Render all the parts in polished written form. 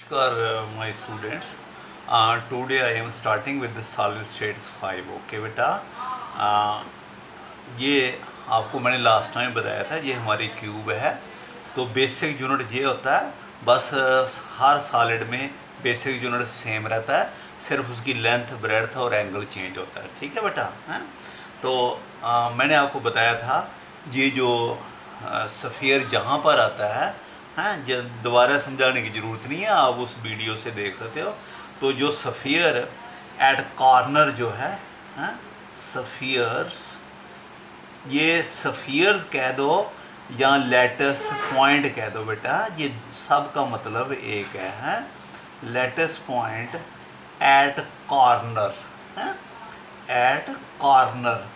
Namaskar, my students. Today I am starting with the solid states 5. Okay बेटा, ये आपको मैंने लास्ट टाइम बताया था, ये हमारी क्यूब है। तो बेसिक यूनिट ये होता है, बस हर सॉलिड में बेसिक यूनिट सेम रहता है, सिर्फ उसकी लेंथ, ब्रेड्थ और एंगल चेंज होता है। ठीक है बेटा, हैं? तो मैंने आपको बताया था ये जो सफ़ियर जहाँ पर आता है, हाँ, ये दोबारा समझाने की ज़रूरत नहीं है, आप उस वीडियो से देख सकते हो। तो जो सफ़ियर एट कॉर्नर जो है, हाँ, सफ़ियर्स, ये सफ़ियर्स कह दो या लेटस पॉइंट कह दो बेटा, ये सब का मतलब एक है। Let's point at corner, at corner,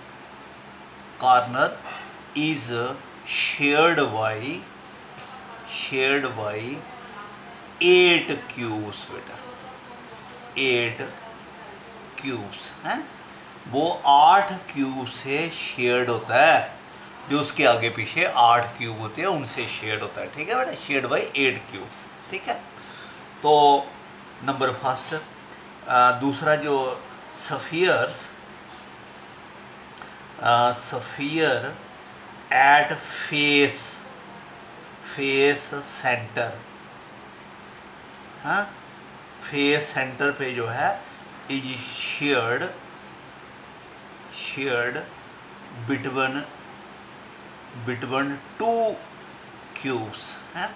corner is shared by 8 cubes बेटा, 8 क्यूब्स हैं। वो 8 क्यूब से शेयर्ड होता है, जो उसके आगे पीछे 8 क्यूब होते हैं उनसे शेयर्ड होता है। ठीक है बेटा, शेयर्ड बाई 8 क्यूब। ठीक है, तो नंबर फर्स्ट। दूसरा जो सफ़ियर्स, सफ़ियर एट फेस सेंटर, हाँ, फेस सेंटर पे जो है इज शेयर्ड बिटवीन 2 क्यूब्स, हैं,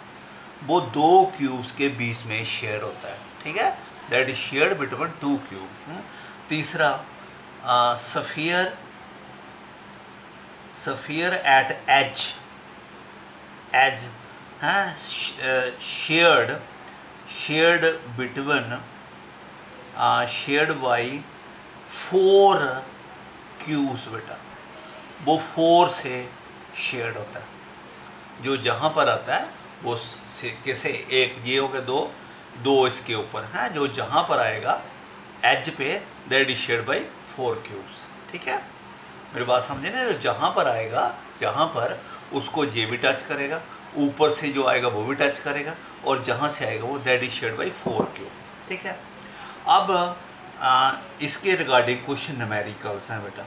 वो 2 क्यूब्स के बीच में शेयर होता है। ठीक है, that is shared between 2 cube. तीसरा सफ़ियर एट एज, हाँ, shared between, shared by 4 cubes बेटा, वो 4 से शेयर्ड होता है। जो जहाँ पर आता है वो से कैसे, एक ये हो गया, दो इसके ऊपर हैं, जो जहाँ पर आएगा एज पे, that is shared by 4 cubes. ठीक है, मेरी बात समझे ना? जो जहाँ पर आएगा, जहाँ पर उसको ये भी टच करेगा, ऊपर से जो आएगा वो भी टच करेगा, और जहाँ से आएगा वो that is shared by 4 cube. ठीक है, अब इसके रिगार्डिंग कुछ न्यूमेरिकल्स हैं बेटा,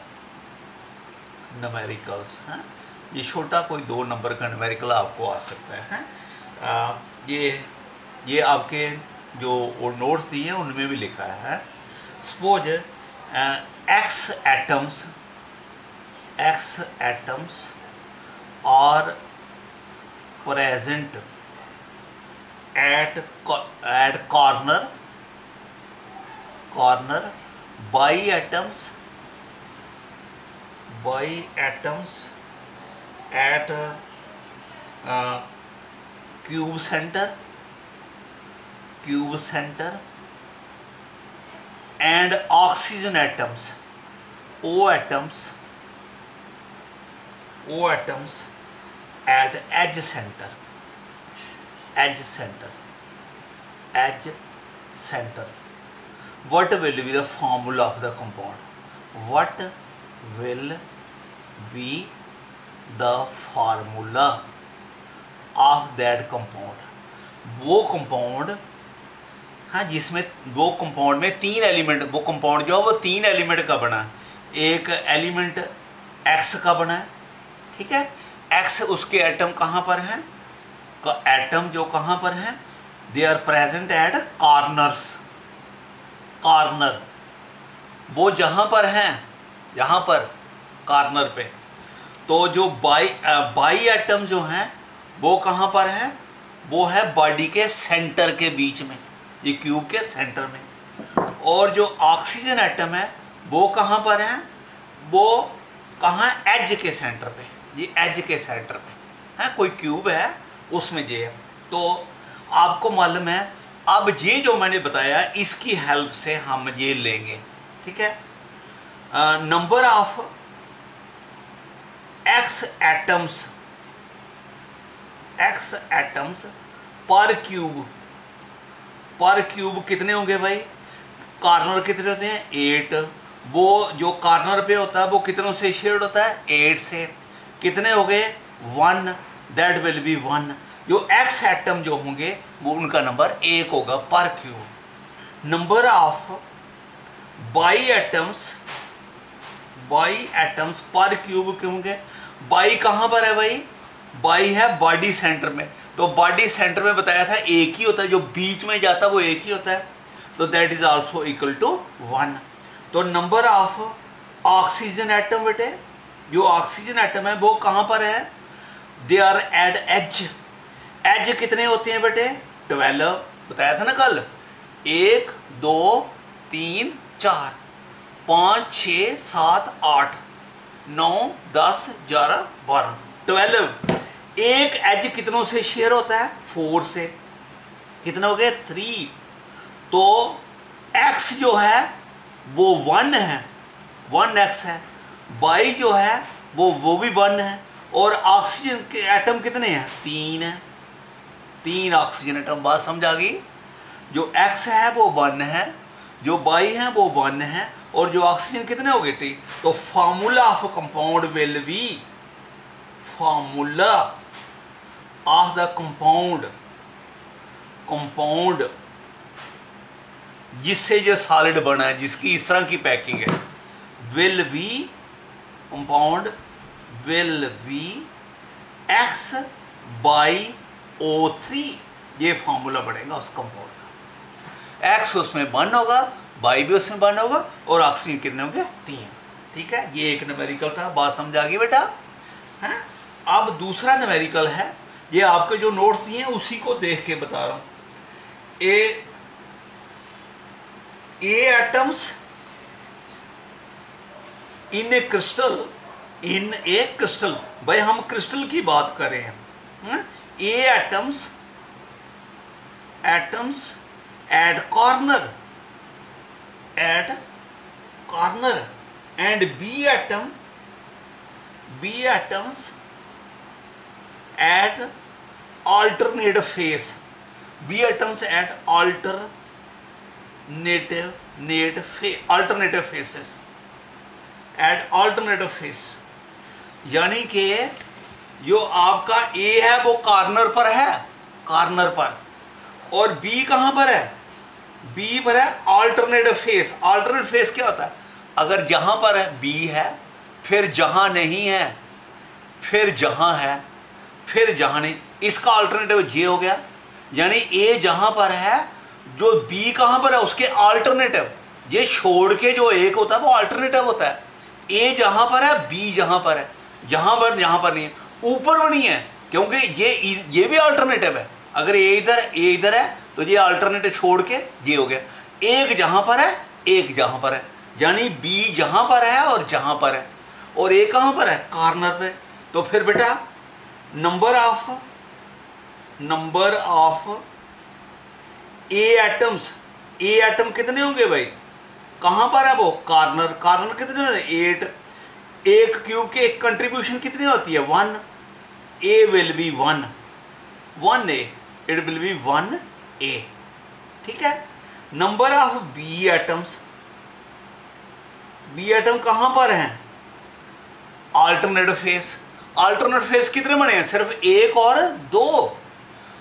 न्यूमेरिकल्स हैं। ये छोटा कोई 2 नंबर का न्यूमेरिकल आपको आ सकता है। ये आपके जो नोट्स दिए हैं उनमें भी लिखा है। Suppose X atoms are present at corner by atoms at cube center and oxygen atoms, O atoms at edge center. What will be the formula of the compound? What will be the formula of that compound? वो compound, हाँ, जिसमें वो compound में 3 element, वो compound जो है वो 3 element का बना है। एक एलिमेंट एक्स का बना है, ठीक है, एक्स, उसके एटम कहाँ पर हैं? एटम जो कहाँ पर हैं? They are present at corner, वो जहाँ पर हैं, यहाँ पर कॉर्नर पे। तो जो बाई एटम जो हैं वो कहाँ पर हैं? वो है बॉडी के सेंटर के बीच में, ये क्यूब के सेंटर में। और जो ऑक्सीजन एटम है वो कहाँ पर है? वो कहाँ? एज के सेंटर पे, ये एज के सेंटर पे है, कोई क्यूब है उसमें ये है। तो आपको मालूम है, अब ये जो मैंने बताया इसकी हेल्प से हम ये लेंगे। ठीक है, नंबर ऑफ एक्स एटम्स पर क्यूब कितने होंगे भाई? कॉर्नर कितने होते हैं? 8। वो जो कॉर्नर पे होता है वो कितनों से शेयर्ड होता है? 8 से। कितने हो गए? 1, दैट विल बी 1। जो एक्स एटम जो होंगे वो उनका नंबर 1 होगा पर cube. Number of by atoms पर क्यूब क्यों होंगे? बाई कहाँ पर है भाई? बाई है बॉडी सेंटर में, तो बॉडी सेंटर में बताया था एक ही होता है, जो बीच में जाता है वो एक ही होता है, तो that is also equal to 1। तो नंबर ऑफ ऑक्सीजन एटम बेटे, जो ऑक्सीजन एटम है वो कहाँ पर है? They are at edge. Edge कितने होते हैं बेटे? 12 बताया था ना कल। 1 2 3 4 5 6 7 8 9 10 11 12 12। एक एज कितनों से शेयर होता है? 4 से। कितने हो गए? 3। तो x जो है वो 1 है, 1x है। बाई जो है वो भी 1 है। और ऑक्सीजन के एटम कितने हैं? 3 है, 3 ऑक्सीजन एटम। बात समझ आ गई? जो x है वो 1 है, जो बाई है वो 1 है, और जो ऑक्सीजन कितने हो गए थे? तो formula of compound will be, formula of the compound जिससे जो सॉलिड बना है, जिसकी इस तरह की पैकिंग है, will be, compound will be x by O3। ये फॉर्मूला बढ़ेगा उस कंपाउंड का। x उसमें 1 होगा, बाई भी उसमें 1 होगा, और ऑक्सीजन कितने होंगे? 3। ठीक है, ये एक न्यूमेरिकल था। बात समझ आ गई बेटा? है। अब दूसरा न्यूमेरिकल है, ये आपके जो नोट्स दिए हैं उसी को देख के बता रहा हूं। ए एटम्स इन ए क्रिस्टल, भाई हम क्रिस्टल की बात कर रहे हैं। A atoms at corner and B atoms at alternate phase, B atoms at alternative phases, at alternative phase। यानी कि जो आपका A है वो कॉर्नर पर है, कॉर्नर पर, और B कहाँ पर है? B पर है अल्टरनेटिव फेस। अल्टरनेटिव फेस क्या होता है? अगर जहाँ पर है B है, फिर जहाँ नहीं है, फिर जहाँ है, फिर जहाँ नहीं, इसका अल्टरनेटिव जे हो गया। यानी ए जहाँ पर है, जो बी कहाँ पर है उसके अल्टरनेटिव, ये छोड़ के जो एक होता है वो अल्टरनेटिव होता है। ए जहाँ पर है, बी जहाँ पर है, जहाँ पर नहीं है, ऊपर भी नहीं है, क्योंकि ये भी अल्टरनेटिव है। अगर ए इधर है तो ये अल्टरनेटिव छोड़ के ये हो गया। एक जहाँ पर है, एक जहाँ पर है, यानी बी जहाँ पर है और जहाँ पर है, और ए कहाँ पर है? कॉर्नर पे। तो फिर बेटा नंबर ऑफ ए एटम कितने होंगे भाई? कहां पर है वो? कॉर्नर कितने होते हैं? 8। एक क्यूब के एक कंट्रीब्यूशन कितनी होती है? 1। A will be 1 A, it will be 1 A. ठीक है। नंबर ऑफ बी एटम कहां पर हैं? अल्टरनेटिव फेस कितने बने हैं? सिर्फ 1 और 2।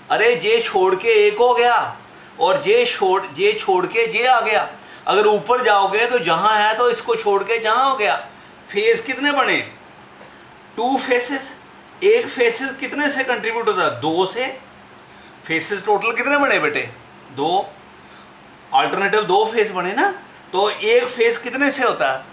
अरे जे छोड़ के 1 हो गया, और जे छोड़ के जे आ गया। अगर ऊपर जाओगे तो जहां है तो इसको छोड़ के जहां हो गया। फेस कितने बने? 2 फेसेस। एक फेसेस कितने से कंट्रीब्यूट होता है? 2 से। फेसेस टोटल कितने बने बेटे? 2। अल्टरनेटिव 2 फेस बने ना, तो एक फेस कितने से होता है?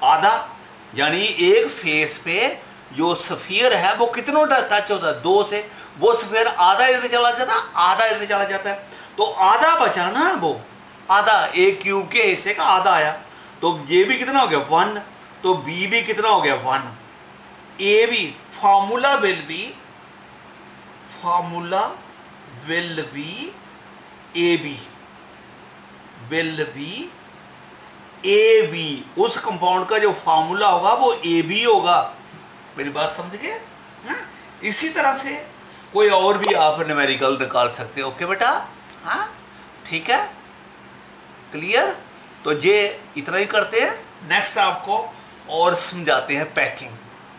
आधा। यानी एक फेस पे जो स्फीयर है वो कितनों टच होता है? 2 से। वो स्फीयर आधा इधर चला जाता है, आधा इधर चला जाता है, तो आधा बचा ना, वो आधा एक क्यूब के हिस्से का आधा आया। तो ये भी कितना हो गया? 1। तो बी भी कितना हो गया? 1। ए भी, formula will be A B. उस कंपाउंड का जो फॉर्मूला होगा वो ए बी होगा। मेरी बात समझ गए? इसी तरह से कोई और भी आप न्यूमेरिकल निकाल सकते हो। ओके बेटा? हाँ ठीक है, क्लियर। तो ये इतना ही करते हैं। नेक्स्ट आपको और समझाते हैं पैकिंग।